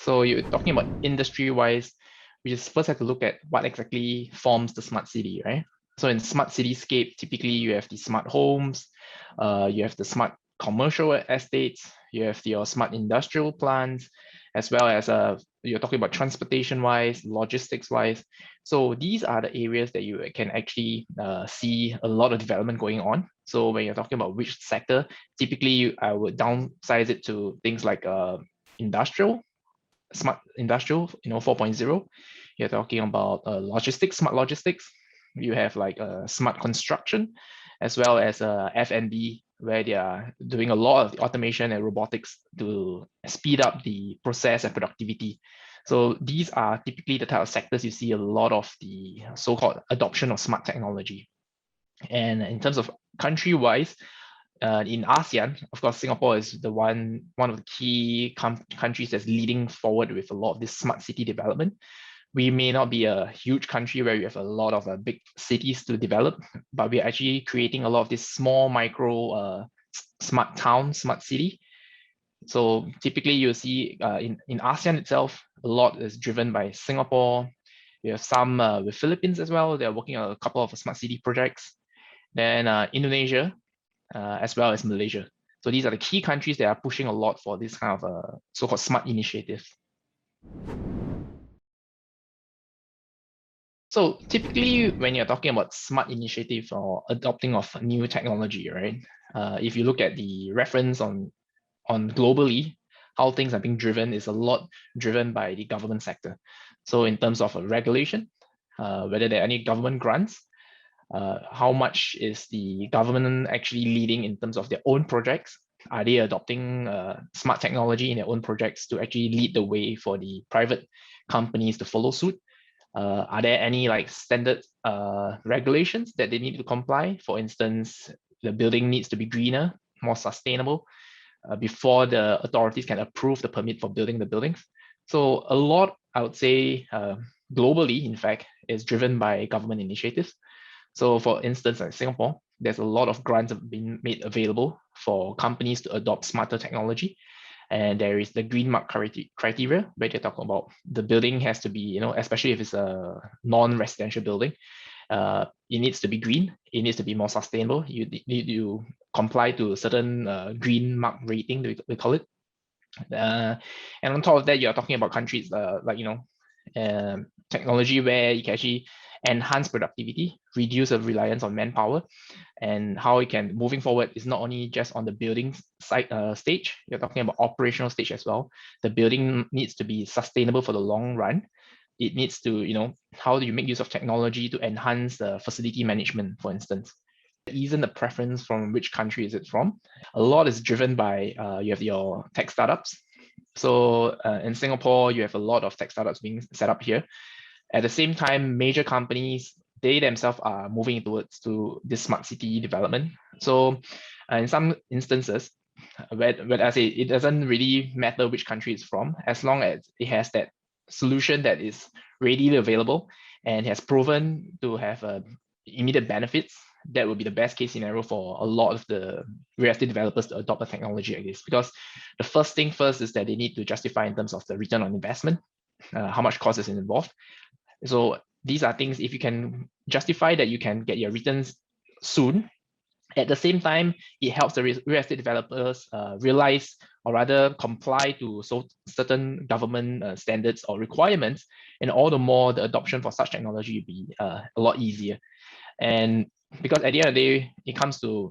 So you're talking about industry-wise, we just first have to look at what exactly forms the smart city, right? So in smart cityscape, typically you have the smart homes, you have the smart commercial estates, you have your smart industrial plants, as well as you're talking about transportation-wise, logistics-wise. So these are the areas that you can actually see a lot of development going on. So when you're talking about which sector, typically I would downsize it to things like industrial, smart industrial, 4.0. You're talking about logistics, smart logistics. You have like smart construction, as well as F&B, where they are doing a lot of automation and robotics to speed up the process and productivity. So these are typically the type of sectors you see a lot of the so-called adoption of smart technology. And in terms of country-wise, in ASEAN, of course, Singapore is the one of the key countries that's leading forward with a lot of this smart city development. We may not be a huge country where we have a lot of big cities to develop, but we're actually creating a lot of this small micro smart town, smart city. So typically you'll see in ASEAN itself, a lot is driven by Singapore. We have some with Philippines as well. They're working on a couple of smart city projects. Then Indonesia, as well as Malaysia. So these are the key countries that are pushing a lot for this kind of so-called smart initiative. So typically, when you're talking about smart initiative or adopting of new technology, right? If you look at the reference on globally, how things are being driven is a lot driven by the government sector. So in terms of regulation, whether there are any government grants, how much is the government actually leading in terms of their own projects? Are they adopting smart technology in their own projects to actually lead the way for the private companies to follow suit? Are there any like standard regulations that they need to comply? For instance, the building needs to be greener, more sustainable, before the authorities can approve the permit for building the buildings. So a lot, I would say, globally, in fact, is driven by government initiatives. So for instance, in Singapore, there's a lot of grants have been made available for companies to adopt smarter technology. And there is the green mark criteria where they're talking about the building has to be, especially if it's a non-residential building, it needs to be green, it needs to be more sustainable. You need to comply to a certain green mark rating, we call it. And on top of that, you're talking about countries like, technology where you can actually enhance productivity, reduce the reliance on manpower, and how it can, moving forward, is not only just on the building site stage, you're talking about operational stage as well. The building needs to be sustainable for the long run. It needs to, how do you make use of technology to enhance the facility management, for instance? Isn't the preference from which country is it from? A lot is driven by, you have your tech startups. So in Singapore, you have a lot of tech startups being set up here. At the same time, major companies, they themselves are moving towards to this smart city development. So in some instances, where I say it doesn't really matter which country it's from, as long as it has that solution that is readily available and has proven to have immediate benefits, that would be the best case scenario for a lot of the real estate developers to adopt a technology like this. Because the first thing first is that they need to justify in terms of the return on investment, how much cost is involved. So these are things, if you can justify that you can get your returns soon, at the same time, it helps the real estate developers realize, or rather comply to certain government standards or requirements, and all the more the adoption for such technology will be a lot easier. And because at the end of the day,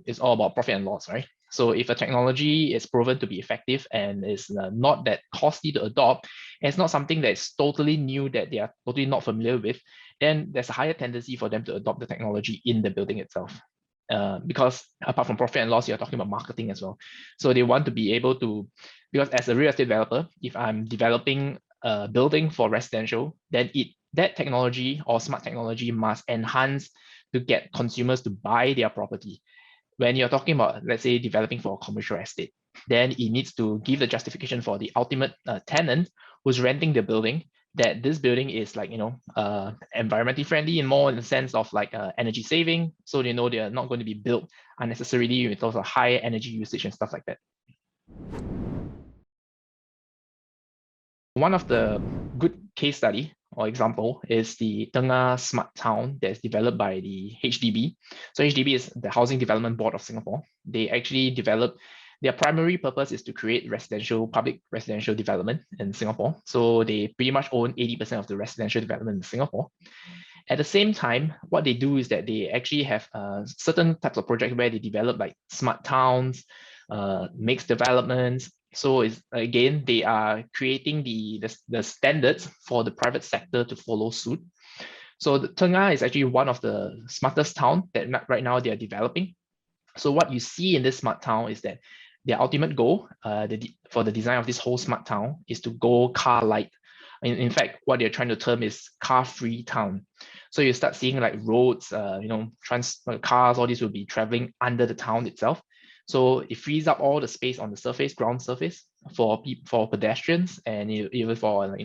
it's all about profit and loss, right? So if a technology is proven to be effective and is not that costly to adopt, and it's not something that's totally new that they are totally not familiar with, then there's a higher tendency for them to adopt the technology in the building itself. Because apart from profit and loss, you're talking about marketing as well. So they want to be able to, because as a real estate developer, if I'm developing a building for residential, then that technology or smart technology must enhance to get consumers to buy their property. When you're talking about, let's say, developing for a commercial estate, then it needs to give the justification for the ultimate tenant who's renting the building, that this building is like, environmentally friendly and more in the sense of like energy saving. So they know they're not going to be built unnecessarily with also high energy usage and stuff like that. One of the good case study or example is the Tengah Smart Town that's developed by the HDB. So HDB is the Housing Development Board of Singapore. They actually develop, their primary purpose is to create public residential development in Singapore. So they pretty much own 80% of the residential development in Singapore. At the same time, what they do is that they actually have certain types of projects where they develop like smart towns, mixed developments. So it's, again, they are creating the standards for the private sector to follow suit. So the Tengah is actually one of the smartest town that right now they are developing. So what you see in this smart town is that their ultimate goal for the design of this whole smart town is to go car light. In fact, what they're trying to term is car-free town. So you start seeing like roads, cars, all these will be traveling under the town itself. So it frees up all the space on the surface, ground surface, for pedestrians and even for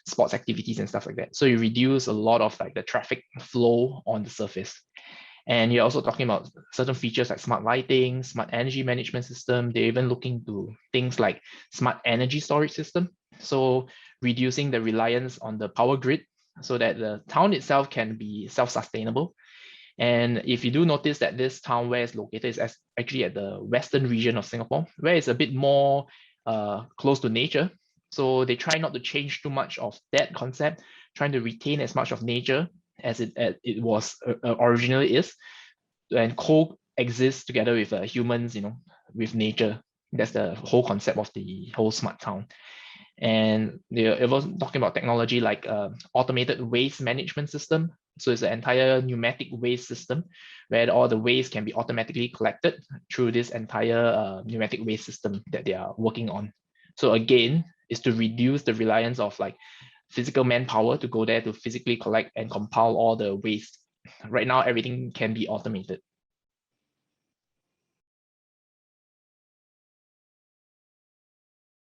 sports activities and stuff like that. So you reduce a lot of like the traffic flow on the surface. And you're also talking about certain features like smart lighting, smart energy management system. They're even looking to things like smart energy storage system. So reducing the reliance on the power grid so that the town itself can be self-sustainable. And if you do notice that this town where it's located is actually at the western region of Singapore, where it's a bit more close to nature. So they try not to change too much of that concept, trying to retain as much of nature as it was originally is, and coexist together with humans, with nature. That's the whole concept of the whole smart town. And they're also talking about technology like automated waste management system. So it's an entire pneumatic waste system where all the waste can be automatically collected through this entire pneumatic waste system that they are working on. So again, is to reduce the reliance of like physical manpower to go there to physically collect and compile all the waste. Right now, everything can be automated.